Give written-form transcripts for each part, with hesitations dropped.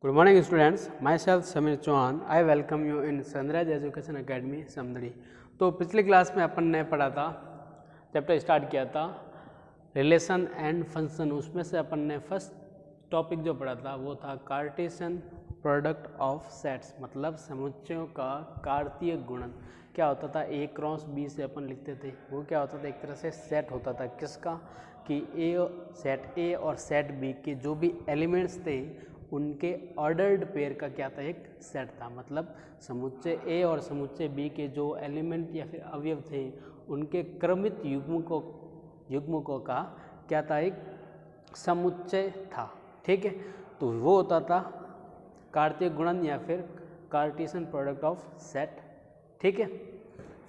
Good morning students, myself Sameer Chauhan. I welcome you in sunrise education academy Samdari. तो पिछली class में अपन ने पढ़ा था, चैप्टर स्टार्ट किया था रिलेशन एंड फंक्शन. उसमें से अपन ने फर्स्ट टॉपिक जो पढ़ा था वो था कार्टेशियन प्रोडक्ट ऑफ सेट्स, मतलब समुच्चयों का कार्तीय गुणन. क्या होता था, ए क्रॉस बी से अपन लिखते थे. वो क्या होता था, एक तरह से सेट होता था. किसका, कि सेट ए और सेट बी के जो भी एलिमेंट्स थे उनके ऑर्डर्ड पेयर का क्या था, एक सेट था. मतलब समुच्चय ए और समुच्चय बी के जो एलिमेंट या फिर अवयव थे उनके क्रमित युग्मकों का क्या था, एक समुच्चय था. ठीक है, तो वो होता था कार्तीय गुणन या फिर कार्टेशियन प्रोडक्ट ऑफ सेट. ठीक है,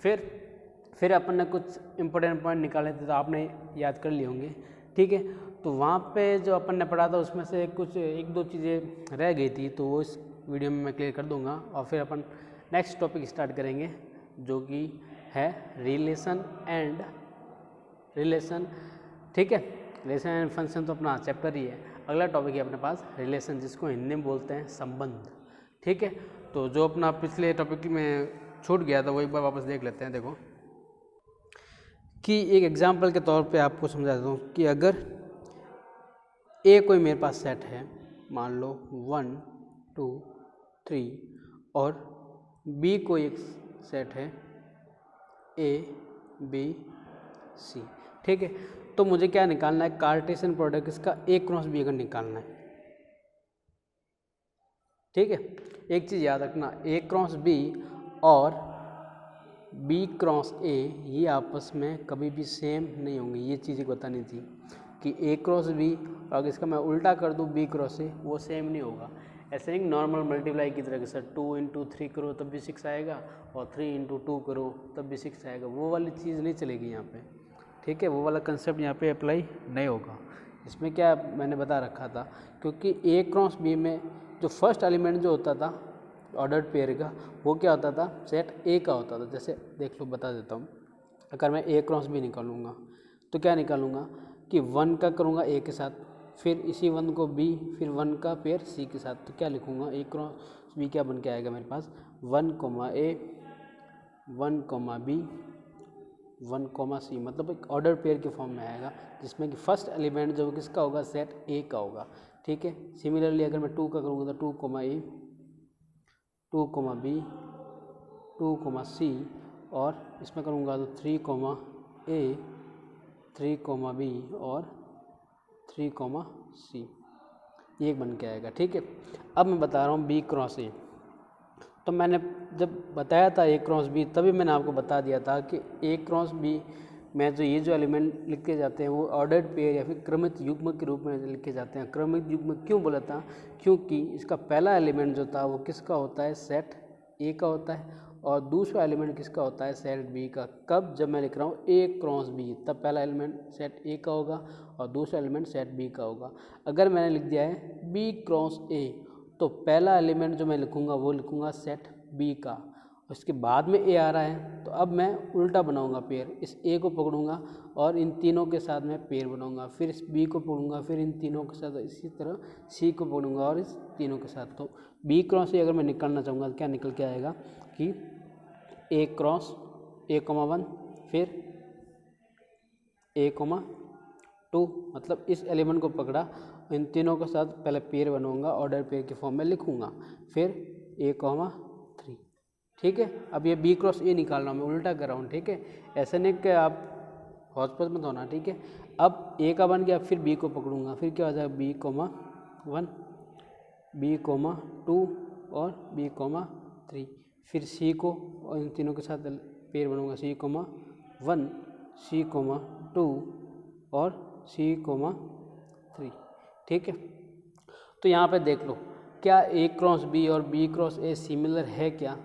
फिर अपन ने कुछ इंपॉर्टेंट पॉइंट निकाले थे तो आपने याद कर लिए होंगे. ठीक है, तो वहाँ पे जो अपन ने पढ़ा था उसमें से कुछ एक दो चीज़ें रह गई थी, तो वो इस वीडियो में मैं क्लियर कर दूंगा और फिर अपन नेक्स्ट टॉपिक स्टार्ट करेंगे जो कि है रिलेशन. ठीक है, रिलेशन एंड फंक्शन तो अपना चैप्टर ही है. अगला टॉपिक है अपने पास रिलेशन, जिसको हिंदी में बोलते हैं संबंध. ठीक है, तो जो अपना पिछले टॉपिक में छूट गया था वो एक बार वापस देख लेते हैं. देखो कि एक एग्जाम्पल के तौर पे आपको समझा देता हूँ कि अगर ए कोई मेरे पास सेट है, मान लो 1 2 3, और बी कोई एक सेट है ए बी सी. ठीक है, तो मुझे क्या निकालना है, कार्टेशियन प्रोडक्ट इसका ए क्रॉस बी अगर निकालना है. ठीक है, एक चीज़ याद रखना, ए क्रॉस बी और बी क्रॉस ए ये आपस में कभी भी सेम नहीं होंगे. ये चीज़ बतानी थी कि ए क्रॉस बी, अगर इसका मैं उल्टा कर दूँ बी क्रॉस ए, वो सेम नहीं होगा. ऐसे नहीं नॉर्मल मल्टीप्लाई की तरह सर 2 × 3 करो तब भी 6 आएगा और 3 × 2 करो तब भी 6 आएगा. वो वाली चीज़ नहीं चलेगी यहाँ पे. ठीक है, वो वाला कंसेप्ट यहाँ पे अप्लाई नहीं होगा. इसमें क्या मैंने बता रखा था, क्योंकि ए क्रॉस बी में जो फर्स्ट एलिमेंट जो होता था ऑर्डर्ड पेयर का, वो क्या होता था, सेट ए का होता था. जैसे देख लो, बता देता हूँ. अगर मैं ए क्रॉस बी निकालूंगा तो क्या निकालूंगा कि 1 का करूँगा ए के साथ, फिर इसी 1 को बी, फिर 1 का पेयर सी के साथ. तो क्या लिखूँगा, ए क्रॉस बी क्या बन के आएगा मेरे पास, 1 ए 1 बी 1 सी, मतलब एक ऑर्डर पेयर के फॉर्म में आएगा जिसमें कि फर्स्ट एलिमेंट जो किसका होगा, सेट ए का होगा. ठीक है, सिमिलरली अगर मैं 2 का करूँगा तो 2 ए 2 बी 2 सी, और इसमें करूँगा तो 3 ए 3 बी और 3 सी, ये बन के आएगा. ठीक है, अब मैं बता रहा हूँ बी क्रॉस ए. तो मैंने जब बताया था ए क्रॉस बी, तभी मैंने आपको बता दिया था कि ए क्रॉस बी में जो ये जो एलिमेंट लिखे जाते हैं वो ऑर्डर्ड पेयर या फिर क्रमित युग्म के रूप में लिखे जाते हैं. क्रमित युग्म क्यों बोला था, क्योंकि इसका पहला एलिमेंट जो था वो किसका होता है, सेट ए का होता है, और दूसरा एलिमेंट किसका होता है, सेट बी का. कब, जब मैं लिख रहा हूँ ए क्रॉस बी, तब पहला एलिमेंट सेट ए का होगा और दूसरा एलिमेंट सेट बी का होगा. अगर मैंने लिख दिया है बी क्रॉस ए, तो पहला एलिमेंट जो मैं लिखूँगा वो लिखूँगा सेट बी का, उसके बाद में ए आ रहा है. तो अब मैं उल्टा बनाऊंगा पेयर, इस ए को पकड़ूंगा और इन तीनों के साथ मैं पेयर बनाऊंगा, फिर इस बी को पकड़ूंगा, फिर इन तीनों के साथ इसी तरह सी को पकड़ूंगा और इस तीनों के साथ. तो बी क्रॉस ए अगर मैं निकालना चाहूँगा तो क्या निकल के आएगा कि ए क्रॉस ए 1, फिर ए 2, मतलब इस एलिमेंट को पकड़ा, इन तीनों के साथ पहले पेयर बनाऊंगा, ऑर्डर पेयर के फॉर्म में लिखूंगा, फिर ए 3. ठीक है, अब ये बी क्रॉस ए निकाल रहा हूँ, मैं उल्टा कर रहा हूँ. ठीक है, ऐसे नहीं कि आप हॉस्पिटल में होना. ठीक है, अब ए का बन गया, फिर बी को पकड़ूंगा, फिर क्या हो जाएगा बी 1 बी 2 और बी 3, फिर सी को और इन तीनों के साथ पेयर बनूंगा, सी 1 सी 2 और सी 3. ठीक है, तो यहाँ पे देख लो, क्या ए क्रॉस बी और बी क्रॉस ए सिमिलर है क्या.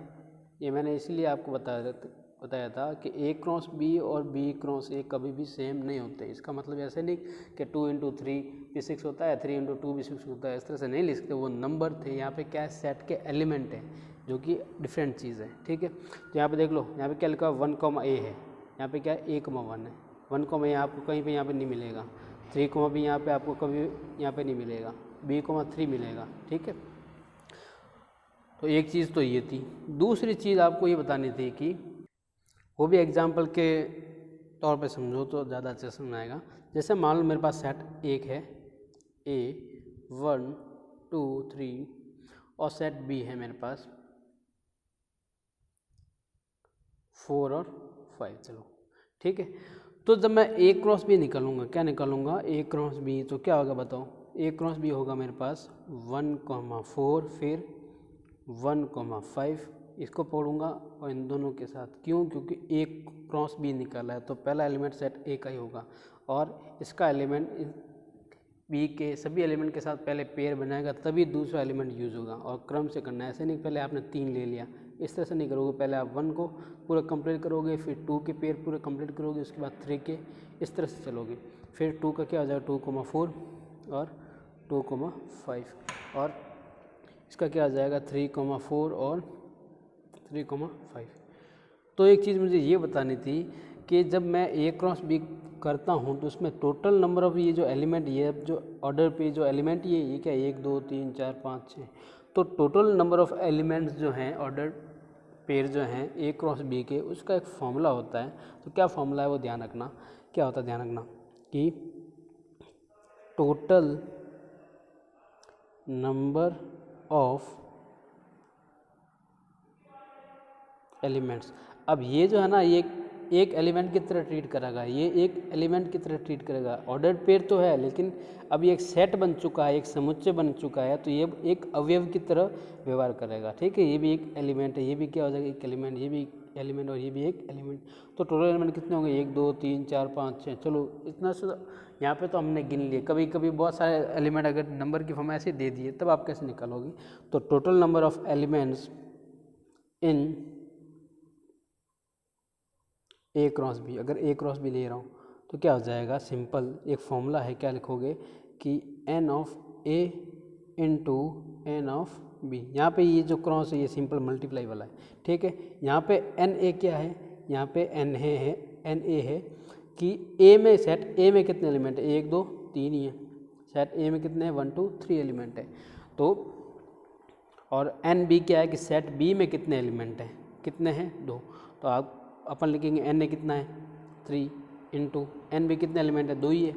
ये मैंने इसलिए आपको बताया था कि ए क्रॉस बी और बी क्रॉस ए कभी भी सेम नहीं होते. इसका मतलब ऐसे नहीं कि 2 × 3 भी 6 होता है, 3 × 2 भी 6 होता है, इस तरह से नहीं लिख सकते. वो नंबर थे, यहाँ पे क्या है, सेट के एलिमेंट है जो कि डिफरेंट चीज़ है. ठीक है, तो यहाँ पे देख लो, यहाँ पे क्या लिखा है, 1 ए है, यहाँ पे क्या है, ए 1 है. 1 ए आपको कहीं पे यहाँ पे नहीं मिलेगा, 3 भी यहाँ पे आपको कभी यहाँ पे नहीं मिलेगा, बी 3 मिलेगा. ठीक है, तो एक चीज़ तो ये थी। दूसरी चीज़ आपको ये बतानी थी कि वो भी एग्जाम्पल के तौर पे समझो तो ज़्यादा अच्छे समझ आएगा। जैसे मान लो मेरे पास सेट एक है ए 1 2 3 और सेट बी है मेरे पास 4 और 5, चलो ठीक है। तो जब मैं ए क्रॉस बी निकालूंगा, क्या निकालूंगा, ए क्रॉस बी, तो क्या होगा बताओ, ए क्रॉस बी होगा मेरे पास 1,4 फिर 1,5, इसको पढ़ूंगा और इन दोनों के साथ, क्यों, क्योंकि ए क्रॉस बी निकाला है तो पहला एलिमेंट सेट ए का ही होगा और इसका एलिमेंट बी के सभी एलिमेंट के साथ पहले पेयर बनाएगा तभी दूसरा एलिमेंट यूज़ होगा। और क्रम से करना है, ऐसे नहीं पहले आपने 3 ले लिया, इस तरह से नहीं करोगे। पहले आप 1 को पूरा कंप्लीट करोगे, फिर 2 के पेयर पूरे कंप्लीट करोगे, उसके बाद 3 के, इस तरह से चलोगे। फिर 2 का क्या हो जाएगा 2,4 और 2,5 और इसका क्या आ जाएगा 3,4 और 3,5। तो एक चीज़ मुझे ये बतानी थी कि जब मैं ए क्रॉस बी करता हूँ तो उसमें टोटल नंबर ऑफ ये जो एलिमेंट, ये जो ऑर्डर पे जो एलिमेंट ये क्या 1 2 3 4 5 6, तो टोटल नंबर ऑफ एलिमेंट्स जो हैं ऑर्डर पेयर जो हैं ए क्रॉस बी के, उसका एक फॉर्मूला होता है। तो क्या फॉर्मूला है वो ध्यान रखना, क्या होता है ध्यान रखना कि टोटल नंबर ऑफ एलिमेंट्स। अब ये जो है ना, ये एक एलिमेंट की तरह ट्रीट करेगा, ये एक एलिमेंट की तरह ट्रीट करेगा। ऑर्डर पेयर तो है लेकिन अब ये एक सेट बन चुका है, एक समुच्चय बन चुका है, तो ये एक अवयव की तरह व्यवहार करेगा, ठीक है। ये भी एक एलिमेंट है, ये भी क्या हो जाएगा एक एलिमेंट, ये भी एलिमेंट और ये भी एक एलिमेंट। तो टोटल एलिमेंट कितने होंगे 1 2 3 4 5 6, चलो इतना से यहाँ पे तो हमने गिन लिए। कभी कभी बहुत सारे एलिमेंट अगर नंबर की फॉर्म ऐसे दे दिए तब आप कैसे निकालोगे। तो total number of elements in A cross B, अगर ए क्रॉस बी ले रहा हूँ तो क्या हो जाएगा, सिंपल एक फॉर्मूला है, क्या लिखोगे कि n of A into n of B. यहाँ पे ये जो क्रॉस है ये सिंपल मल्टीप्लाई वाला है, ठीक है। यहाँ पे एन ए क्या है, यहाँ पे एन है एन ए है कि ए में सेट ए में कितने एलिमेंट है 1 2 3 ही है, सेट ए में कितने हैं 1 2 3 एलिमेंट है। तो और एन बी क्या है कि सेट बी में कितने एलिमेंट हैं, कितने हैं 2, तो आप अपन लिखेंगे एन ए कितना है 3 इंटू एन बी कितने एलिमेंट है 2 ही है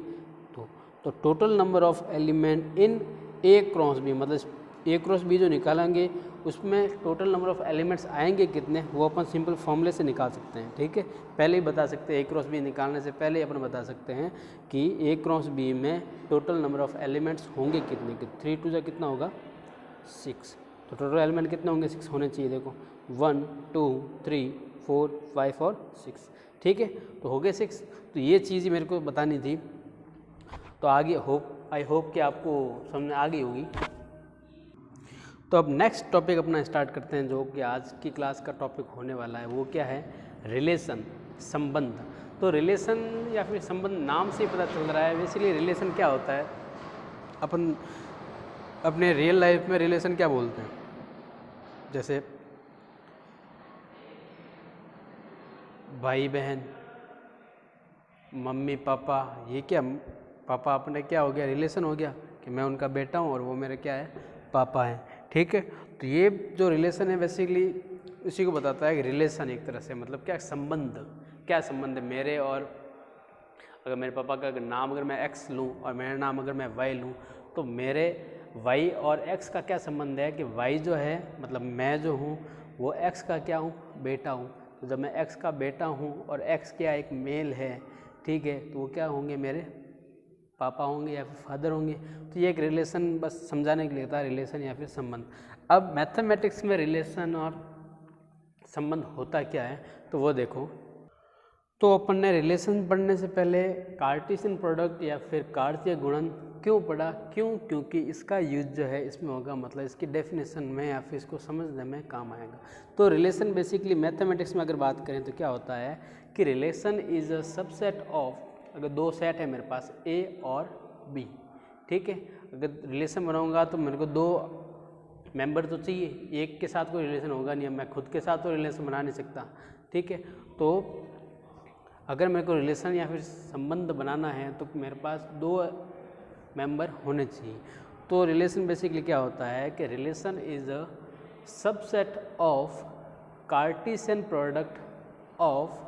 2। तो total number of element in A cross B, मतलब ए क्रॉस बी जो निकालेंगे उसमें टोटल नंबर ऑफ एलिमेंट्स आएंगे कितने, वो अपन सिंपल फॉर्मूले से निकाल सकते हैं, ठीक है। पहले ही बता सकते हैं, ए क्रॉस बी निकालने से पहले अपन बता सकते हैं कि ए क्रॉस बी में टोटल नंबर ऑफ एलिमेंट्स होंगे कितने, कि 3 2 कितना होगा 6, तो टोटल एलिमेंट कितने होंगे 6 होने चाहिए। देखो 1 2 3 4 5 और 6, ठीक है, तो हो गए 6। तो ये चीज़ मेरे को बतानी थी। तो आगे आई होप कि आपको समझ आ गई होगी। तो अब नेक्स्ट टॉपिक अपना स्टार्ट करते हैं, जो कि आज की क्लास का टॉपिक होने वाला है। वो क्या है, रिलेशन, संबंध। तो रिलेशन या फिर संबंध नाम से ही पता चल रहा है। बेसिकली रिलेशन क्या होता है, अपन अपने रियल लाइफ में रिलेशन क्या बोलते हैं, जैसे भाई बहन, मम्मी पापा, ये क्या पापा अपने क्या हो गया, रिलेशन हो गया कि मैं उनका बेटा हूँ और वो मेरे क्या है पापा हैं, ठीक है। तो ये जो रिलेशन है बेसिकली उसी को बताता है कि रिलेशन एक तरह से मतलब क्या संबंध, क्या संबंध है मेरे और, अगर मेरे पापा का नाम अगर मैं एक्स लूँ और मेरा नाम अगर मैं वाई लूँ, तो मेरे वाई और एक्स का क्या संबंध है कि वाई जो है मतलब मैं जो हूँ वो एक्स का क्या हूँ, बेटा हूँ। तो जब मैं एक्स का बेटा हूँ और एक्स क्या एक मेल है, ठीक है, तो वो क्या होंगे मेरे पापा होंगे या फिर फादर होंगे। तो ये एक रिलेशन बस समझाने के लिए था, रिलेशन या फिर संबंध। अब मैथमेटिक्स में रिलेशन और संबंध होता क्या है तो वो देखो। तो अपन ने रिलेशन पढ़ने से पहले कार्टेशियन प्रोडक्ट या फिर कार्तीय गुणन क्यों पढ़ा, क्योंकि इसका यूज जो है इसमें होगा, मतलब इसकी डेफिनेशन में या फिर इसको समझने में काम आएगा। तो रिलेशन बेसिकली मैथमेटिक्स में अगर बात करें तो क्या होता है कि relation is a subset of, अगर 2 सेट है मेरे पास ए और बी, ठीक है, अगर रिलेशन बनाऊंगा तो मेरे को 2 मेंबर तो चाहिए, एक के साथ कोई रिलेशन होगा नहीं, मैं खुद के साथ तो रिलेशन बना नहीं सकता, ठीक है। तो अगर मेरे को रिलेशन या फिर संबंध बनाना है तो मेरे पास 2 मेंबर होने चाहिए। तो रिलेशन बेसिकली क्या होता है कि relation is a subset of Cartesian product of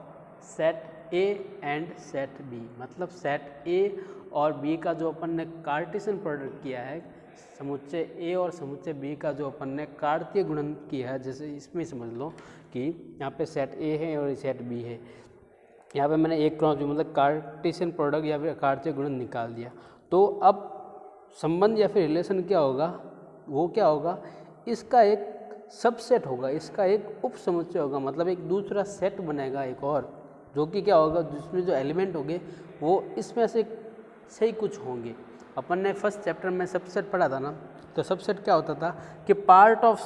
set A and set B. मतलब सेट ए और बी का जो अपन ने कार्टेशियन प्रोडक्ट किया है, समुच्चय ए और समुच्चय बी का जो अपन ने कार्तीय गुणन किया है, जैसे इसमें समझ लो कि यहाँ पे सेट ए है और सेट बी है, यहाँ पे मैंने एक क्रॉस बी मतलब कार्टेशियन प्रोडक्ट या फिर कार्तीय गुणन निकाल दिया। तो अब संबंध या फिर रिलेशन क्या होगा, वो क्या होगा, इसका एक सबसेट होगा, इसका एक उप समुच्चय होगा, मतलब एक दूसरा सेट बनेगा एक और, जो कि क्या होगा, जिसमें जो एलिमेंट होंगे वो इसमें से ही कुछ होंगे। अपन ने फर्स्ट चैप्टर में सबसेट पढ़ा था ना, तो सबसेट क्या होता था कि पार्ट ऑफ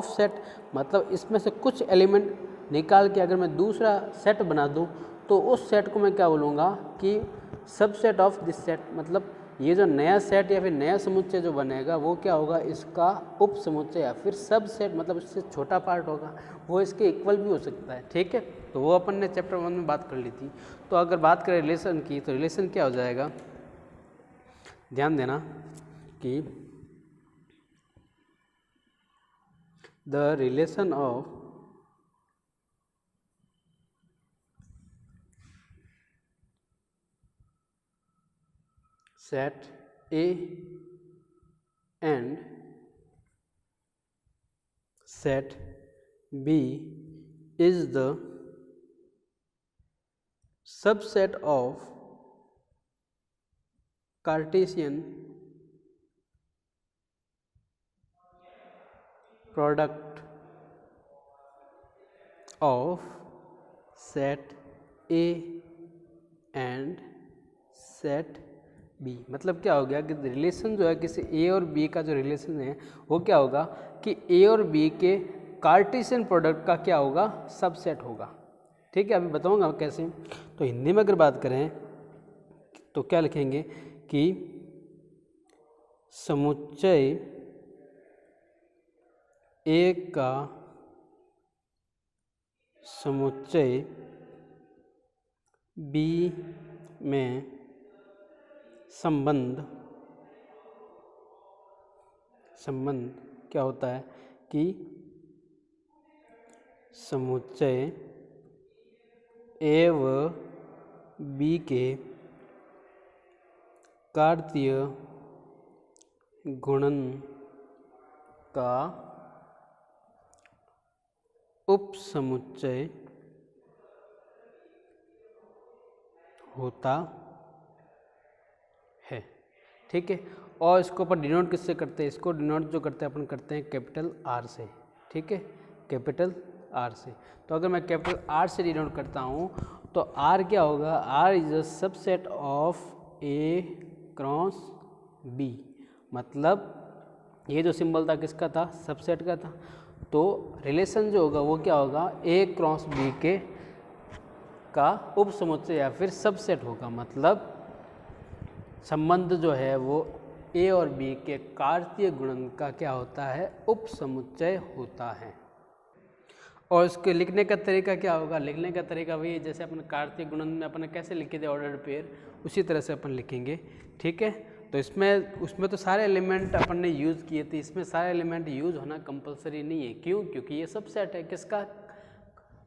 सेट मतलब इसमें से कुछ एलिमेंट निकाल के अगर मैं दूसरा सेट बना दूं तो उस सेट को मैं क्या बोलूँगा कि सबसेट ऑफ दिस सेट। मतलब ये जो नया सेट या फिर नया समुच्चय जो बनेगा वो क्या होगा, इसका उप समुच्चय या फिर सबसेट, मतलब इससे छोटा पार्ट होगा, वो इसके इक्वल भी हो सकता है। ठीक है, तो वो अपन ने चैप्टर 1 में बात कर ली थी। तो अगर बात करें रिलेशन की, तो रिलेशन क्या हो जाएगा, ध्यान देना कि the relation of set A and set B is the subset of Cartesian product of set A and set B. मतलब क्या हो गया कि रिलेशन जो है किसी ए और बी का जो रिलेशन है वो क्या होगा कि ए और बी के कार्टेशियन प्रोडक्ट का क्या होगा, सबसेट होगा। ठीक है, अभी बताऊंगा कैसे। तो हिंदी में अगर बात करें तो क्या लिखेंगे कि समुच्चय ए का समुच्चय बी में संबंध क्या होता है कि समुच्चय ए व बी के कार्तीय गुणन का उपसमुच्चय होता है। ठीक है, और इसको अपन डिनोट किससे करते हैं, इसको डिनोट जो करते हैं अपन करते हैं कैपिटल आर से। ठीक है, कैपिटल आर से। तो अगर मैं कैपिटल आर से डिनोट करता हूँ तो आर क्या होगा, R is a subset of A cross B. मतलब ये जो सिंबल था किसका था, सबसेट का था। तो रिलेशन जो होगा वो क्या होगा, ए क्रॉस बी के का उप समुच्चय या फिर सबसेट होगा। मतलब संबंध जो है वो ए और बी के कार्तीय गुणन का क्या होता है, उप समुच्चय होता है। और इसके लिखने का तरीका क्या होगा, लिखने का तरीका वही जैसे अपन कार्तीय गुणन में अपन कैसे लिखे थे ऑर्डर्ड पेयर, उसी तरह से अपन लिखेंगे। ठीक है, तो उसमें तो सारे एलिमेंट अपन ने यूज़ किए थे, इसमें सारे एलिमेंट यूज़ होना कंपलसरी नहीं है। क्यों, क्योंकि ये सबसेट है किसका,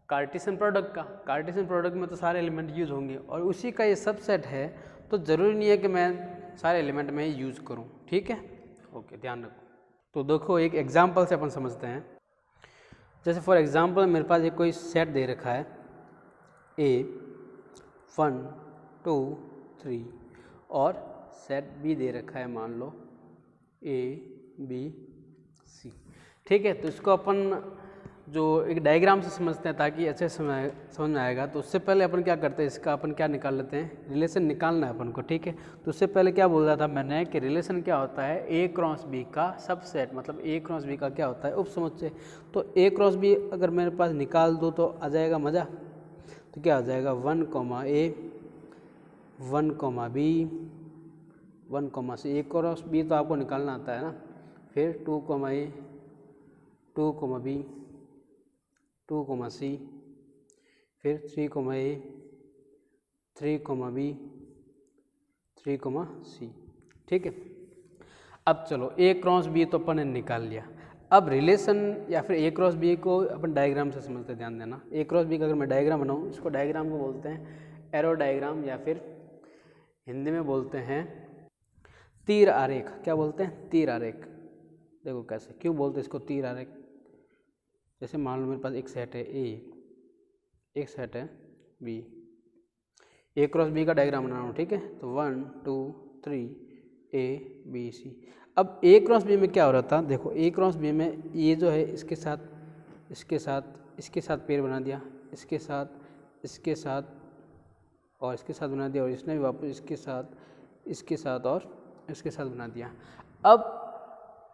कार्टेशियन प्रोडक्ट का। कार्टेशियन प्रोडक्ट में तो सारे एलिमेंट यूज़ होंगे और उसी का ये सबसेट है, तो ज़रूरी नहीं है कि मैं सारे एलिमेंट में यूज़ करूं। ठीक है, ओके, ध्यान रखो। तो देखो एक एग्जांपल से अपन समझते हैं। जैसे फॉर एग्जांपल मेरे पास एक कोई सेट दे रखा है ए 1 2 3 और सेट बी दे रखा है मान लो ए बी सी। ठीक है, तो इसको अपन जो एक डायग्राम से समझते हैं ताकि अच्छे समझ में आएगा। तो उससे पहले अपन क्या करते हैं, इसका अपन क्या निकाल लेते हैं, रिलेशन निकालना है अपन को। ठीक है, तो उससे पहले क्या बोल रहा था मैंने कि रिलेशन क्या होता है, ए क्रॉस बी का सबसेट, मतलब ए क्रॉस बी का क्या होता है, उप समुच्चय। तो ए क्रॉस बी अगर मेरे पास निकाल दो तो आ जाएगा मज़ा। तो क्या आ जाएगा 1 A 1 B 1 C। A cross B तो आपको निकालना आता है ना। फिर 2 A 2 B 2 C, फिर 3 A 3 B 3 C। ठीक है, अब चलो ए क्रॉस बी तो अपन ने निकाल लिया। अब रिलेशन या फिर ए क्रॉस बी को अपन डायग्राम से समझते हैं, ध्यान देना। ए क्रॉस बी का अगर मैं डायग्राम बनाऊँ, इसको डायग्राम को बोलते हैं एरो डायग्राम, या फिर हिंदी में बोलते हैं तीर आरेख। क्या बोलते हैं? तीर आरेख। देखो कैसे, क्यों बोलते हैं इसको तीर आरेख? जैसे मान लो मेरे पास एक सेट है ए, एक सेट है बी, ए क्रॉस बी का डायग्राम बना रहा हूँ, ठीक है। तो 1 2 3 ए बी सी। अब ए क्रॉस बी में क्या हो रहा था, देखो ए क्रॉस बी में ये जो है इसके साथ इसके साथ इसके साथ पेयर बना दिया, इसके साथ और इसके साथ बना दिया, और इसने भी वापस इसके साथ और इसके साथ बना दिया। अब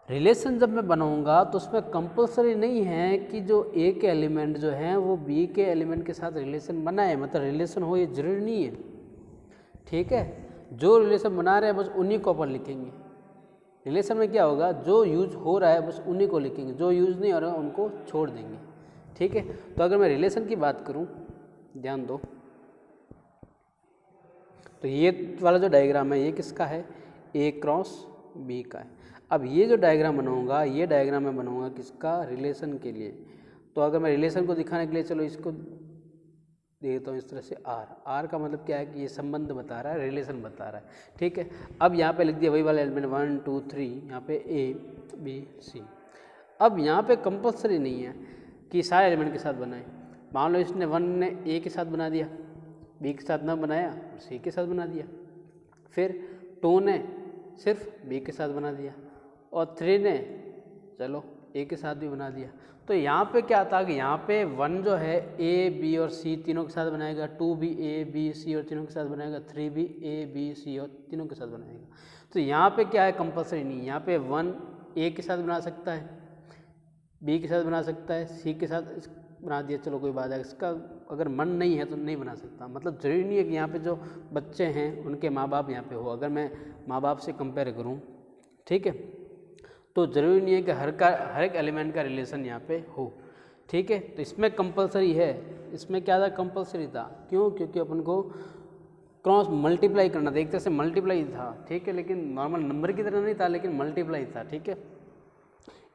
रिलेशन जब मैं बनाऊंगा तो उसमें कंपलसरी नहीं है कि जो ए के एलिमेंट जो हैं वो बी के एलिमेंट के साथ रिलेशन बनाए, मतलब रिलेशन हो ये जरूरी नहीं है, ठीक है। जो रिलेशन बना रहे हैं बस उन्हीं को अपन लिखेंगे। रिलेशन में क्या होगा, जो यूज हो रहा है बस उन्हीं को लिखेंगे, जो यूज नहीं हो रहा है उनको छोड़ देंगे, ठीक है। तो अगर मैं रिलेशन की बात करूं, ध्यान दो, तो ये वाला जो डायग्राम है ये किसका है, ए क्रॉस बी का है। अब ये जो डायग्राम बनाऊंगा, ये डायग्राम मैं बनाऊंगा किसका, रिलेशन के लिए। तो अगर मैं रिलेशन को दिखाने के लिए, चलो इसको देता हूँ इस तरह से आर का मतलब क्या है कि ये संबंध बता रहा है, रिलेशन बता रहा है, ठीक है। अब यहाँ पे लिख दिया वही वाला एलिमेंट 1 2 3, यहाँ पे ए बी सी। अब यहाँ पे कंपलसरी नहीं है कि सारे एलिमेंट के साथ बनाए। मान लो इसने 1 ने ए के साथ बना दिया, बी के साथ ना बनाया, सी के साथ बना दिया, फिर 2 ने सिर्फ बी के साथ बना दिया, और 3 ने चलो ए के साथ भी बना दिया। तो यहाँ पे क्या था कि यहाँ पे 1 जो है ए बी और सी तीनों के साथ बनाएगा, 2 भी ए बी सी और तीनों के साथ बनाएगा, 3 भी ए बी सी और तीनों के साथ बनाएगा। तो यहाँ पे क्या है, कंपलसरी नहीं। यहाँ पे 1 ए के साथ बना सकता है, बी के साथ बना सकता है, सी के साथ बना दिया, चलो कोई बात है। इसका अगर मन नहीं है तो नहीं बना सकता, मतलब ज़रूरी नहीं है कि यहाँ पे जो बच्चे हैं उनके माँ बाप यहाँ पे हो। अगर मैं माँ बाप से कंपेयर करूँ, ठीक है, तो ज़रूरी नहीं है कि हर एक एलिमेंट का रिलेशन यहाँ पे हो, ठीक है। तो इसमें कंपलसरी है, इसमें क्या था, कंपलसरी था। क्यों? क्योंकि अपन को क्रॉस मल्टीप्लाई करना था, एक तरह से मल्टीप्लाई था, ठीक है, लेकिन नॉर्मल नंबर की तरह नहीं था, लेकिन मल्टीप्लाई था, ठीक है।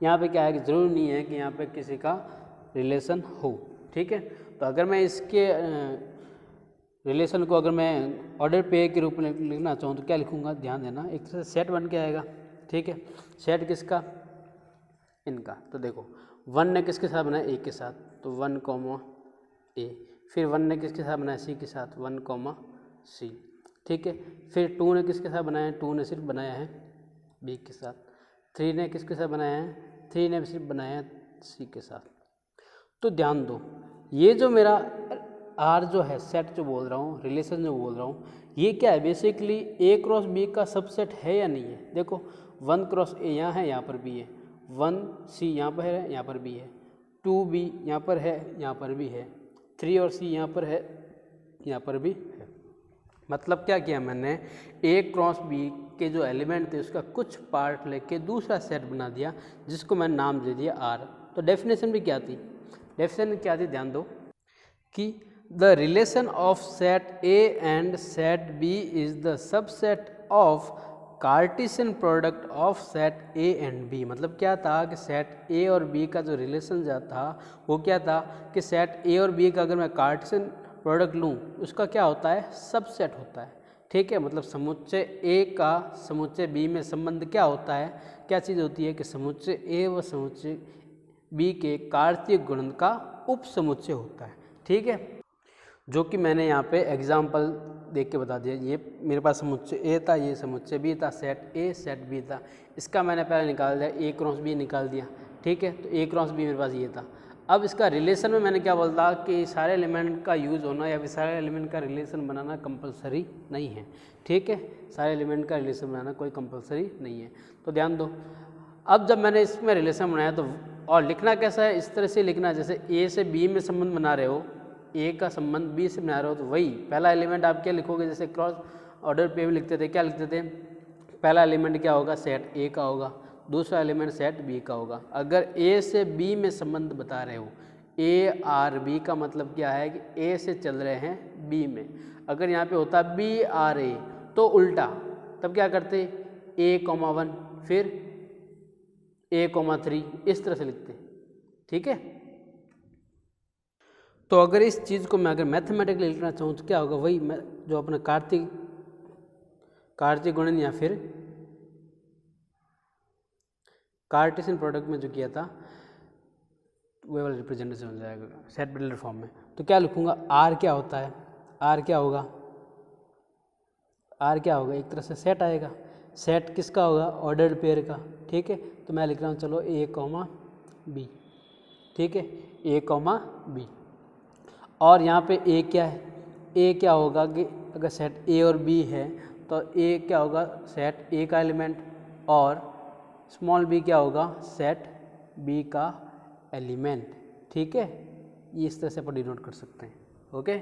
यहाँ पे क्या है कि ज़रूरी नहीं है कि यहाँ पे किसी का रिलेशन हो, ठीक है। तो अगर मैं इसके रिलेशन को अगर मैं ऑर्डर पेयर के रूप में लिखना चाहूँ तो क्या लिखूँगा, ध्यान देना। एक तरह से सेट बन के आएगा, ठीक है। सेट किसका, इनका। तो देखो 1 ने किसके साथ बनाया, ए के साथ, तो 1 कॉमा ए। फिर 1 ने किसके साथ बनाया, सी के साथ, 1 कॉमा सी, ठीक है। फिर 2 ने किसके साथ बनाया, 2 ने सिर्फ बनाया है बी के साथ। 3 ने किसके साथ बनाया है, 3 ने सिर्फ बनाया है सी के साथ। तो ध्यान दो, ये जो मेरा आर जो है, सेट जो बोल रहा हूँ, रिलेशन जो बोल रहा हूँ, ये क्या है, बेसिकली ए क्रॉस बी का सबसेट है या नहीं है। देखो 1 क्रॉस ए यहाँ है, यहाँ पर भी है, 1 सी यहाँ पर है, यहाँ पर भी है, 2 बी यहाँ पर है, यहाँ पर भी है, 3 और सी यहाँ पर है, यहाँ पर भी है। मतलब क्या किया मैंने, ए क्रॉस बी के जो एलिमेंट थे उसका कुछ पार्ट लेके दूसरा सेट बना दिया, जिसको मैंने नाम दे दिया आर। तो डेफिनेशन भी क्या थी, डेफिनेशन क्या थी, ध्यान दो कि the relation of set A and set B is the subset of Cartesian product of set A and B. मतलब क्या था कि सेट ए और बी का जो रिलेशन जो था वो क्या था कि सेट ए और बी का अगर मैं कार्टेशियन प्रोडक्ट लूँ उसका क्या होता है, सबसेट होता है, ठीक है। मतलब समुच्चय ए का समुच्चय बी में संबंध क्या होता है, क्या चीज़ होती है कि समुच्चय ए व समुच्चय बी के कार्तीय गुणन का उप समुच्चय होता है, ठीक है। जो कि मैंने यहाँ पे एग्जाम्पल देख के बता दिया। ये मेरे पास समुच्चय ए था, ये समुच्चय बी था, सेट ए सेट बी था। इसका मैंने पहले निकाल दिया, ए क्रॉस बी निकाल दिया, ठीक है। तो ए क्रॉस बी मेरे पास ये था। अब इसका रिलेशन में मैंने क्या बोला कि सारे एलिमेंट का यूज़ होना या फिर सारे एलिमेंट का रिलेशन बनाना कंपलसरी नहीं है, ठीक है। सारे एलिमेंट का रिलेशन बनाना कोई कंपलसरी नहीं है। तो ध्यान दो, अब जब मैंने इसमें रिलेशन बनाया तो, और लिखना कैसा है, इस तरह से लिखना जैसे ए से बी में संबंध बना रहे हो, ए का संबंध बी से बना रहे हो, तो वही पहला एलिमेंट आप क्या लिखोगे, जैसे क्रॉस ऑर्डर पे भी लिखते थे, क्या लिखते थे, पहला एलिमेंट क्या होगा, सेट ए का होगा, दूसरा एलिमेंट सेट बी का होगा। अगर ए से बी में संबंध बता रहे हो, ए आर बी का मतलब क्या है कि ए से चल रहे हैं बी में। अगर यहाँ पे होता बी आर ए तो उल्टा, तब क्या करते, ए कॉमा 1 फिर A,3 इस तरह से लिखते हैं, ठीक है। तो अगर इस चीज़ को मैं अगर मैथमेटिकली लिखना चाहूँ तो क्या होगा, वही मैं जो अपना कार्तीय गुणन या फिर कार्टेशियन प्रोडक्ट में जो किया था वो वाला रिप्रेजेंटेशन हो जाएगा सेट बिल्डर फॉर्म में। तो क्या लिखूंगा, आर क्या होता है, आर क्या होगा, आर क्या होगा, एक तरह से सेट आएगा। सेट किसका होगा, ऑर्डर्ड पेयर का, ठीक है। तो मैं लिख रहा हूँ चलो A,B, ठीक है, A,B। और यहाँ पे ए क्या है, ए क्या होगा कि अगर सेट ए और बी है तो ए क्या होगा, सेट ए का एलिमेंट, और स्मॉल बी क्या होगा, सेट बी का एलिमेंट, ठीक है। ये इस तरह से अपन डिनोट कर सकते हैं, ओके।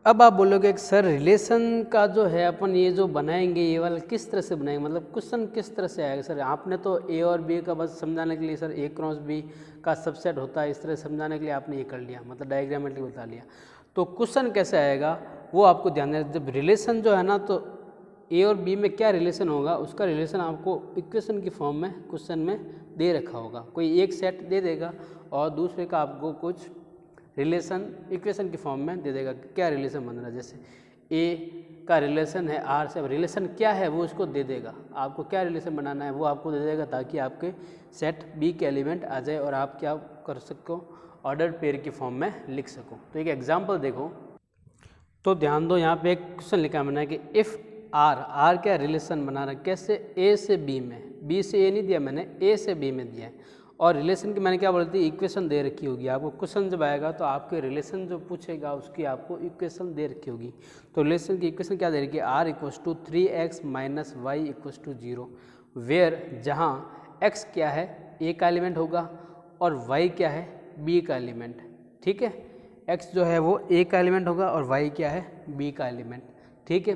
अब आप बोलोगे कि सर रिलेशन का जो है अपन ये जो बनाएंगे ये वाला किस तरह से बनाएंगे, मतलब क्वेश्चन किस तरह से आएगा। सर आपने तो ए और बी का बस समझाने के लिए सर A क्रॉस B का सबसेट होता है, इस तरह समझाने के लिए आपने ये कर लिया, मतलब डायग्रामेटिकली बता लिया। तो क्वेश्चन कैसे आएगा वो आपको ध्यान देना। जब रिलेशन जो है ना, तो A और B में क्या रिलेशन होगा, उसका रिलेशन आपको इक्वेशन की फॉर्म में क्वेश्चन में दे रखा होगा। कोई एक सेट दे देगा और दूसरे का आपको कुछ रिलेशन इक्वेशन की फॉर्म में दे देगा, क्या रिलेशन बन रहा है। जैसे ए का रिलेशन है आर से, अब रिलेशन क्या है वो उसको दे देगा, आपको क्या रिलेशन बनाना है वो आपको दे देगा, ताकि आपके सेट बी के एलिमेंट आ जाए और आप क्या कर सको, ऑर्डर पेयर की फॉर्म में लिख सको। तो एक एग्जाम्पल देखो, तो ध्यान दो, यहाँ पे एक क्वेश्चन लिखा मैंने कि इफ़ आर क्या रिलेशन बना रहा है, कैसे, ए से बी में, बी से ए नहीं दिया मैंने, ए से बी में दिया है। और रिलेशन की मैंने क्या बोली थी, इक्वेशन दे रखी होगी आपको। क्वेश्चन जब आएगा तो आपके रिलेशन जो पूछेगा उसकी आपको इक्वेशन दे रखी होगी। तो रिलेशन की इक्वेशन क्या दे रखी है, R equals to 3x minus y equals to 0, where जहाँ x क्या है ए का एलिमेंट होगा और y क्या है b का एलिमेंट, ठीक है। x जो है वो a का एलिमेंट होगा और y क्या है b का एलिमेंट, ठीक है।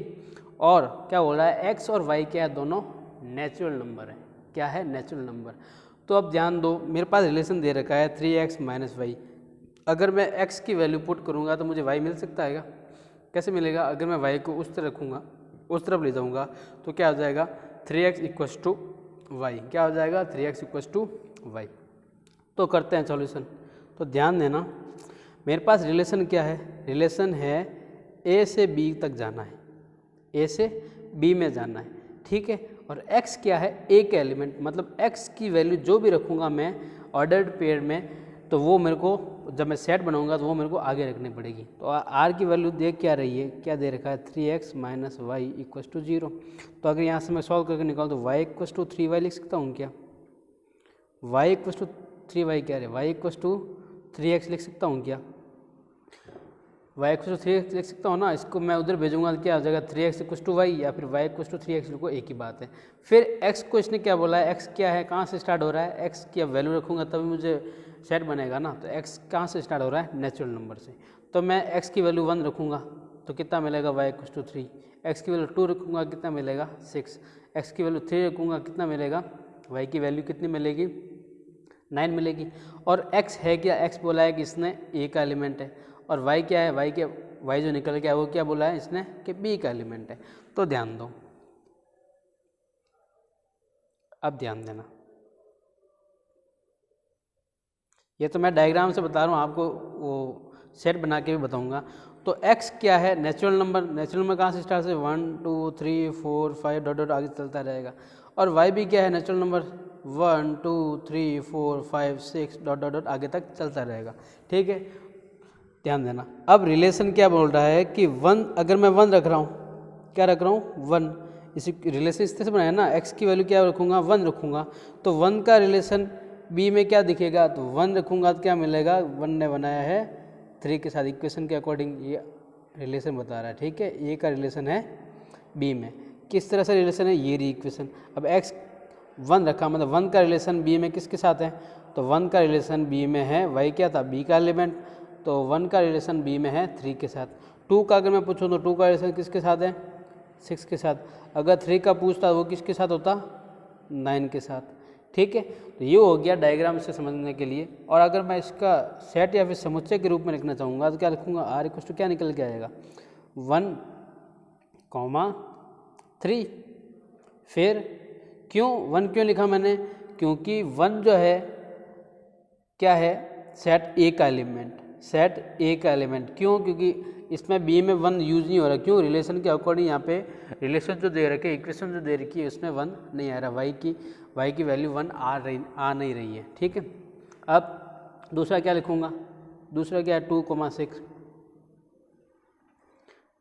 और क्या बोल रहा है, x और y क्या है, दोनों नेचुरल नंबर है, क्या है, नेचुरल नंबर। तो अब ध्यान दो, मेरे पास रिलेशन दे रखा है 3x माइनस वाई। अगर मैं x की वैल्यू पुट करूँगा तो मुझे y मिल सकता है क्या, कैसे मिलेगा। अगर मैं y को उस तरह रखूँगा, उस तरफ ले जाऊँगा तो क्या हो जाएगा, 3x इक्वस टू वाई, क्या हो जाएगा, 3x इक्वस टू वाई। तो करते हैं सॉल्यूशन। तो ध्यान देना, मेरे पास रिलेशन क्या है, रिलेशन है a से b तक जाना है, a से b में जाना है, ठीक है। और x क्या है, a के एलिमेंट, मतलब x की वैल्यू जो भी रखूँगा मैं ऑर्डर्ड पेयर में, तो वो मेरे को जब मैं सेट बनाऊंगा तो वो मेरे को आगे रखनी पड़ेगी। तो r की वैल्यू दे क्या रही है, क्या दे रखा है, 3x minus y equals to 0। तो अगर यहाँ से मैं सॉल्व करके निकाल तो y इक्वस टू 3y लिख सकता हूँ क्या, y इक्वस टू 3y क्या है, y इक्वस टू 3x लिख सकता हूँ क्या, y इक्वस टू 3x लिख सकता हूँ ना। इसको मैं उधर भेजूंगा तो क्या हो जाएगा, 3x इक्वस टू वाई या फिर y इक्वस टू 3x लिखो, एक ही बात है। फिर x को इसने क्या बोला है, x क्या है, कहाँ से स्टार्ट हो रहा है, x की वैल्यू रखूँगा तभी मुझे सेट बनेगा ना। तो x कहाँ से स्टार्ट हो रहा है, नेचुरल नंबर से। तो मैं x की वैल्यू 1 रखूँगा तो कितना मिलेगा, y इक्वस टू 3, x की वैल्यू 2 रखूँगा कितना मिलेगा 6, x की वैल्यू 3 रखूँगा कितना मिलेगा, y की वैल्यू कितनी मिलेगी 9 मिलेगी। और x है क्या, x बोला है कि इसने a का एलिमेंट है, और y क्या है, y जो निकल गया वो क्या बोला है इसने कि b का एलिमेंट है। तो ध्यान दो, अब ध्यान देना, ये तो मैं डायग्राम से बता रहा हूँ आपको, वो सेट बना के भी बताऊँगा। तो x क्या है, नेचुरल नंबर, नेचुरल नंबर कहाँ से स्टार्ट से 1 2 3 4 5 डॉट डॉट आगे चलता रहेगा। और y भी क्या है, natural number 1 2 3 4 5 6 dot dot dot आगे तक चलता रहेगा, ठीक है। ध्यान देना, अब रिलेशन क्या बोल रहा है कि 1, अगर मैं 1 रख रहा हूँ, क्या रख रहा हूँ 1, इसी रिलेशन इस तरह से बनाया ना, x की वैल्यू क्या रखूँगा 1 रखूँगा, तो 1 का रिलेशन b में क्या दिखेगा, तो 1 रखूँगा तो क्या मिलेगा, 1 ने बनाया है 3 के साथ, इक्वेशन के अकॉर्डिंग ये रिलेशन बता रहा है, ठीक है। a का रिलेशन है b में, किस तरह से रिलेशन है, ये इक्वेशन। अब x 1 रखा, मतलब 1 का रिलेशन b में किसके साथ है, तो 1 का रिलेशन b में है y क्या था, b का एलिमेंट, तो 1 का रिलेशन b में है 3 के साथ। 2 का अगर मैं पूछूँ तो 2 का रिलेशन किसके साथ है, 6 के साथ। अगर 3 का पूछता वो किसके साथ होता, 9 के साथ, ठीक है। तो ये हो गया डायग्राम से समझने के लिए। और अगर मैं इसका सेट या फिर समुच्चय के रूप में लिखना चाहूँगा तो क्या लिखूँगा, r इक्वल टू क्या निकल के आएगा 1, 3। फिर क्यों 1 क्यों लिखा मैंने, क्योंकि 1 जो है क्या है, सेट ए का एलिमेंट, सेट ए का एलिमेंट। क्यों? क्योंकि इसमें बी में 1 यूज नहीं हो रहा। क्यों? रिलेशन के अकॉर्डिंग यहाँ पे रिलेशन जो दे रखे, इक्वेशन जो दे रखी है उसमें 1 नहीं आ रहा, वाई की वैल्यू 1 आ नहीं रही है। ठीक है, अब दूसरा क्या लिखूँगा? दूसरा क्या है 2,6,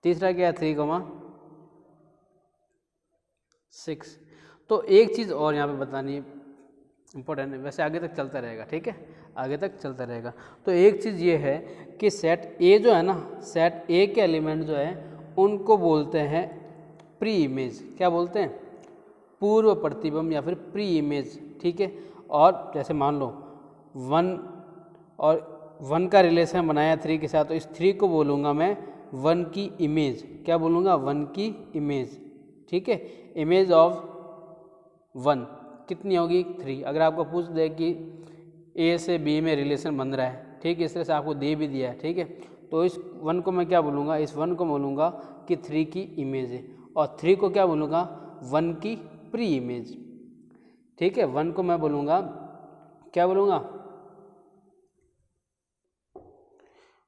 तीसरा क्या है 3,6। तो एक चीज़ और यहाँ पे बतानी इम्पोर्टेंट है, वैसे आगे तक चलता रहेगा। ठीक है, आगे तक चलता रहेगा। तो एक चीज़ ये है कि सेट ए जो है ना, सेट ए के एलिमेंट जो है उनको बोलते हैं प्री इमेज। क्या बोलते हैं? पूर्व प्रतिबिंब या फिर प्री इमेज। ठीक है, और जैसे मान लो 1 और 1 का रिलेशन बनाया 3 के साथ, तो इस 3 को बोलूँगा मैं 1 की इमेज। क्या बोलूँगा? 1 की इमेज। ठीक है, इमेज ऑफ 1 कितनी होगी? 3। अगर आपको पूछ दे कि ए से बी में रिलेशन बन रहा है, ठीक है, इस तरह से आपको दे भी दिया है, ठीक है, तो इस 1 को मैं क्या बोलूँगा? इस 1 को बोलूँगा कि 3 की इमेज है, और 3 को क्या बोलूँगा? 1 की प्री इमेज। ठीक है, 1 को मैं बोलूँगा, क्या बोलूँगा?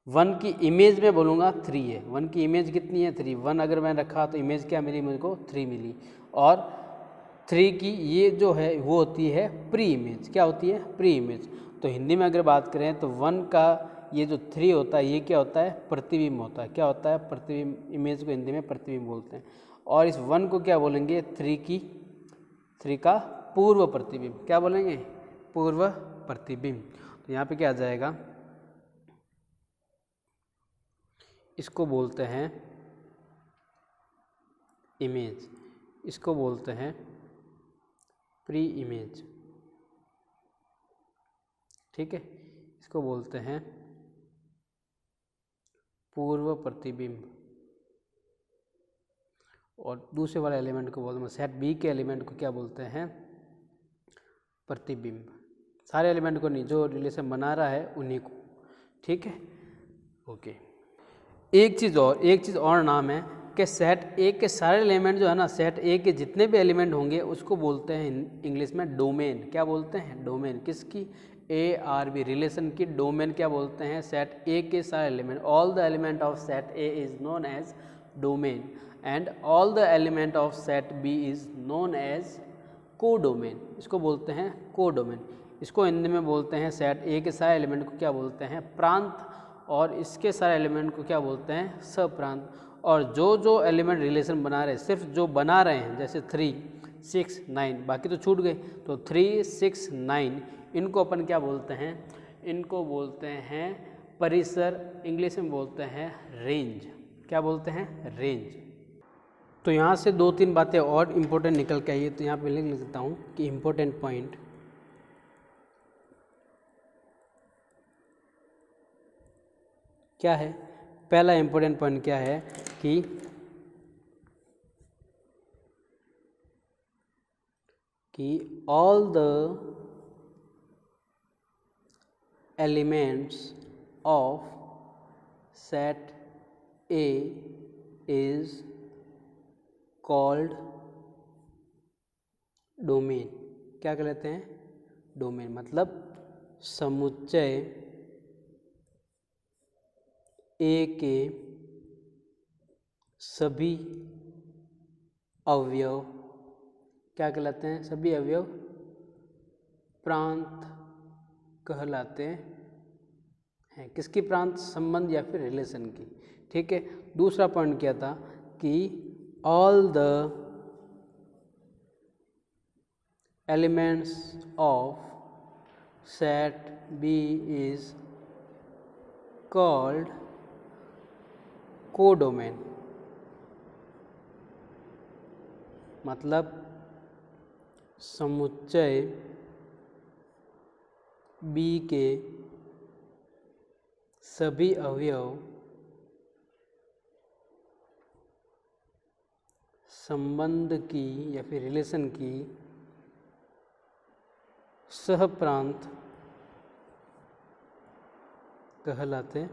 1 की इमेज में बोलूँगा 3 है। 1 की इमेज कितनी है? 3। 1 अगर मैंने रखा तो इमेज क्या मिली मुझको? 3 मिली। और 3 की ये जो है वो होती है प्री इमेज। क्या होती है? Pre image. तो हिंदी में अगर बात करें तो 1 का ये जो 3 होता है, ये क्या होता है? प्रतिबिंब होता है। क्या होता है? प्रतिबिंब। इमेज को हिंदी में प्रतिबिंब बोलते हैं। और इस 1 को क्या बोलेंगे? 3 का पूर्व प्रतिबिंब। क्या बोलेंगे? पूर्व प्रतिबिंब। तो यहाँ पे क्या आ जाएगा? इसको बोलते हैं इमेज, इसको बोलते हैं प्री इमेज। ठीक है, इसको बोलते हैं पूर्व प्रतिबिंब। और दूसरे वाले एलिमेंट को बोलते हैं, सेट बी के एलिमेंट को क्या बोलते हैं? प्रतिबिंब। सारे एलिमेंट को नहीं, जो रिलेशन बना रहा है उन्हीं को। ठीक है, ओके। एक चीज़ और नाम है कि सेट ए के सारे एलिमेंट जो है ना, सेट ए के जितने भी एलिमेंट होंगे उसको बोलते हैं इंग्लिश में डोमेन। क्या बोलते हैं? डोमेन। किसकी? ए आर बी रिलेशन की डोमेन क्या बोलते हैं? सेट ए के सारे element. All the element of set A is known as domain and all the element of set B is known as codomain. इसको बोलते हैं कोडोमेन। इसको हिंदी में बोलते हैं, सेट ए के सारे एलिमेंट को क्या बोलते हैं? प्रांत, और इसके सारे एलिमेंट को क्या बोलते हैं? सप्रांत। और जो एलिमेंट रिलेशन बना रहे हैं, सिर्फ जो बना रहे हैं, जैसे 3, 6, 9, बाकी तो छूट गए, तो 3, 6, 9 इनको अपन क्या बोलते हैं? इनको बोलते हैं परिसर। इंग्लिश में बोलते हैं रेंज। क्या बोलते हैं? रेंज। तो यहाँ से 2-3 बातें और इम्पोर्टेंट निकल के आई है, तो यहाँ पे लिख लेता हूँ कि इम्पोर्टेंट पॉइंट क्या है। पहला इम्पोर्टेंट पॉइंट क्या है कि all the elements of set A is called domain. क्या कहते हैं? डोमेन। मतलब समुच्चय ए के सभी अवयव क्या कहलाते हैं? सभी अवयव प्रांत कहलाते हैं। किसकी प्रांत? संबंध या फिर रिलेशन की। ठीक है, दूसरा पॉइंट क्या था कि all the elements of set B is called codomain. मतलब समुच्चय बी के सभी अवयव संबंध की या फिर रिलेशन की सहप्रांत कहलाते हैं।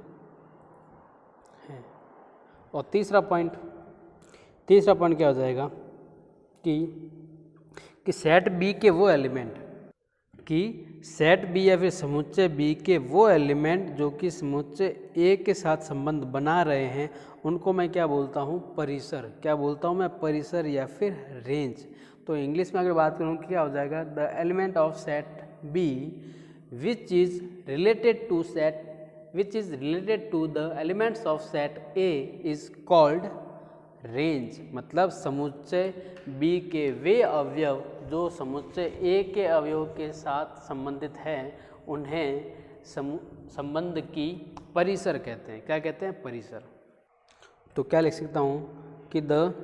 और तीसरा पॉइंट क्या हो जाएगा कि सेट बी के वो एलिमेंट कि सेट बी या फिर समुच्चय बी के वो एलिमेंट जो कि समुच्चय ए के साथ संबंध बना रहे हैं उनको मैं क्या बोलता हूँ, परिसर। क्या बोलता हूँ मैं, परिसर या फिर रेंज। तो इंग्लिश में अगर बात करूँ क्या हो जाएगा, the element of set B which is related to the elements of set A is called range. मतलब समुच्चय बी के वे अवयव जो समुच्चय ए के अवयव के साथ संबंधित हैं उन्हें संबंध की परिसर कहते हैं। क्या कहते हैं, परिसर। तो क्या लिख सकता हूँ कि the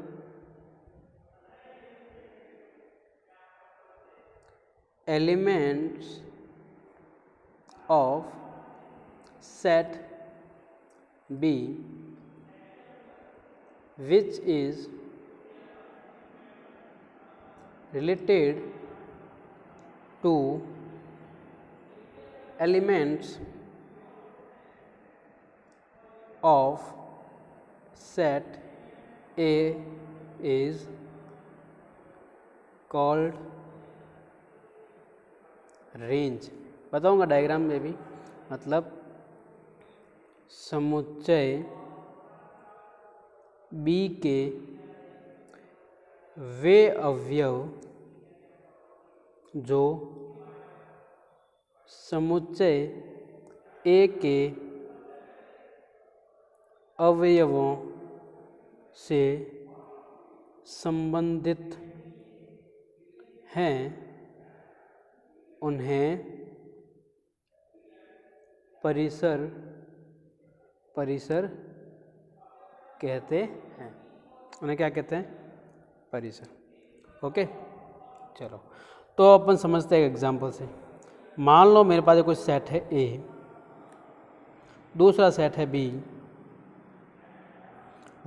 elements of set B which is related to elements of set A is called range। बताऊंगा डायग्राम में भी। मतलब समुच्चय बी के वे अवयव जो समुच्चय ए के अवयवों से संबंधित हैं उन्हें परिसर कहते हैं। उन्हें क्या कहते हैं, परिसर। ओके, चलो तो अपन समझते हैं एग्जाम्पल से। मान लो मेरे पास कोई सेट है ए, दूसरा सेट है बी,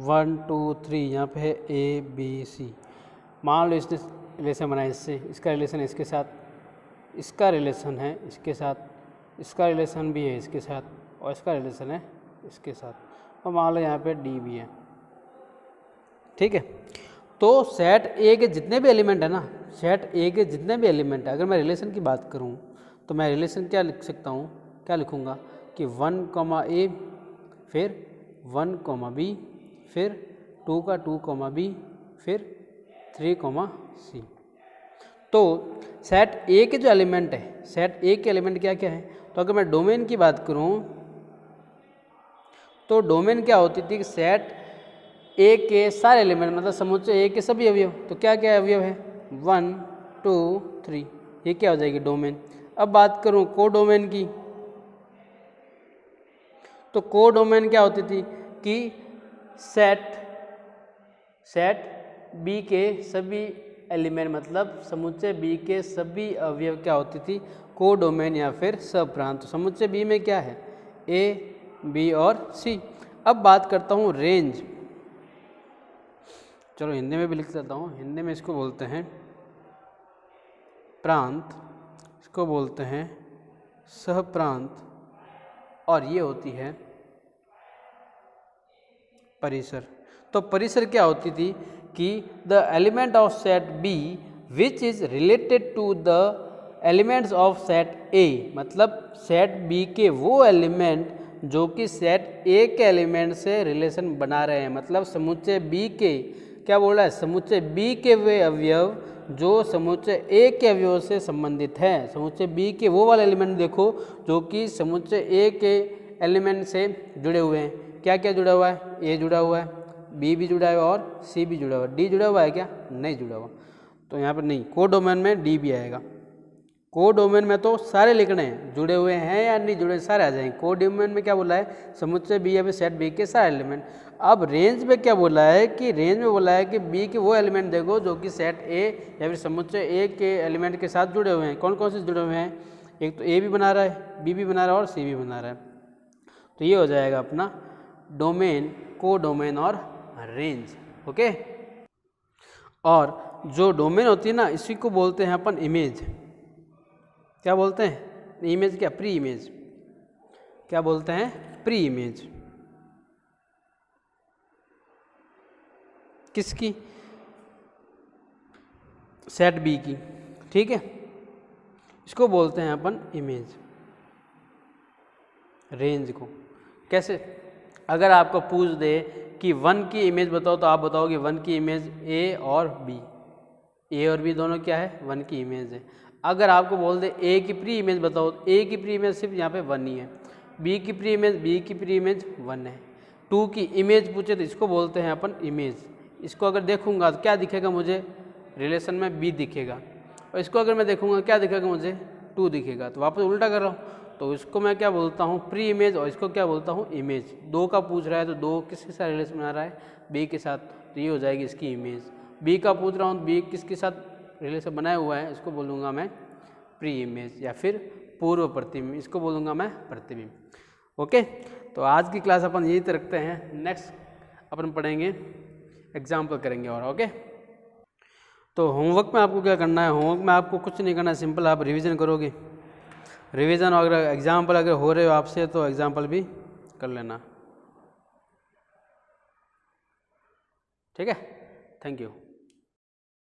1 2 3, यहाँ पे है ए बी सी। मान लो इसने रिलेशन बनाया इससे, इसका रिलेशन इसके साथ, इसका रिलेशन है इसके साथ, इसका रिलेशन भी है इसके साथ, और इसका रिलेशन है इसके साथ, और मान लो यहाँ पे डी भी है। ठीक है, तो सेट ए के जितने भी एलिमेंट है ना, सेट ए के जितने भी एलिमेंट है, अगर मैं रिलेशन की बात करूँ तो मैं रिलेशन क्या लिख सकता हूँ, क्या लिखूँगा कि 1 ए, फिर 1 बी, फिर 2 बी, फिर 3 सी। तो सेट ए के जो एलिमेंट है, सेट ए के एलिमेंट क्या क्या है, तो अगर मैं डोमेन की बात करूँ तो डोमेन क्या होती थी कि सेट ए के सारे एलिमेंट, मतलब समुच्चय ए के सभी अवयव। तो क्या क्या अवयव है, 1 2 3, ये क्या हो जाएगी, डोमेन। अब बात करूं को डोमेन की, तो को डोमेन क्या होती थी कि सेट बी के सभी एलिमेंट, मतलब समुच्चय बी के सभी अवयव क्या होती थी, को डोमेन या फिर सब प्रांत। समुच्चय बी में क्या है, ए बी और सी। अब बात करता हूँ रेंज। चलो हिंदी में भी लिख देता हूँ। हिंदी में इसको बोलते हैं प्रांत, इसको बोलते हैं सहप्रांत, और ये होती है परिसर। तो परिसर क्या होती थी कि the element of set B which is related to the elements of set A, मतलब सेट बी के वो एलिमेंट जो कि सेट ए के एलिमेंट से रिलेशन बना रहे हैं। मतलब समुच्चय बी के, क्या बोल रहा है, समुच्चय बी के वे अवयव जो समुच्चय ए के अवयव से संबंधित है। समुच्चय बी के वो वाले एलिमेंट देखो जो कि समुच्चय ए के एलिमेंट से जुड़े हुए हैं। क्या क्या जुड़ा हुआ है, ए जुड़ा हुआ है, बी भी जुड़ा हुआ है और सी भी जुड़ा हुआ है। डी जुड़ा हुआ है क्या, नहीं जुड़ा हुआ, तो यहाँ पर नहीं, को डोमेन में डी भी आएगा। को डोमेन में तो सारे लिखने हैं, जुड़े हुए हैं या नहीं जुड़े, सारे आ जाएंगे। को डोमेन में क्या बोला है, समुच्चय बी या फिर सेट बी के सारे एलिमेंट। अब रेंज में क्या बोला है कि रेंज में बोला है कि बी के वो एलिमेंट देखो जो कि सेट ए या फिर समुच्चय ए के एलिमेंट के साथ जुड़े हुए हैं। कौन कौन से जुड़े हुए हैं, एक तो ए भी बना रहा है, बी भी बना रहा है और सी भी बना रहा है। तो ये हो जाएगा अपना डोमेन, को डोमेन और रेंज। ओके, और जो डोमेन होती है ना, इसी को बोलते हैं अपन इमेज। क्या बोलते हैं, इमेज क्या, प्री इमेज। क्या बोलते हैं, प्री इमेज। किसकी, सेट बी की। ठीक है, इसको बोलते हैं अपन इमेज, रेंज को। कैसे? अगर आपको पूछ दे कि 1 की इमेज बताओ तो आप बताओगे 1 की इमेज ए और बी, ए और बी दोनों क्या है? 1 की इमेज है। अगर आपको बोल दे ए की प्री इमेज बताओ, ए की प्री इमेज सिर्फ यहाँ पे 1 ही है, बी की प्री इमेज 1 है। 2 की इमेज पूछे तो इसको बोलते हैं अपन इमेज। इसको अगर देखूंगा तो क्या दिखेगा मुझे? रिलेशन में बी दिखेगा, और इसको अगर मैं देखूंगा क्या दिखेगा मुझे? 2 दिखेगा। तो वापस उल्टा कर रहा हूँ, तो इसको मैं क्या बोलता हूँ? प्री इमेज, और इसको क्या बोलता हूँ? इमेज। 2 का पूछ रहा है तो 2 किसके साथ रिलेशन बना रहा है? बी के साथ, तो ये हो जाएगी इसकी इमेज। बी का पूछ रहा हूँ, बी किसके साथ रिलेशन बनाया हुआ है? इसको बोलूँगा मैं प्री इमेज, या फिर पूर्व प्रतिबिंब, इसको बोलूँगा मैं प्रतिबिंब। ओके, तो आज की क्लास अपन यही रखते हैं। नेक्स्ट अपन पढ़ेंगे, एग्जाम्पल करेंगे और। ओके, तो होमवर्क में आपको क्या करना है? होमवर्क में आपको कुछ नहीं करना है, सिंपल आप रिवीजन करोगे। रिवीजन और एग्जाम्पल अगर हो रहे हो आपसे तो एग्जाम्पल भी कर लेना। ठीक है, थैंक यू।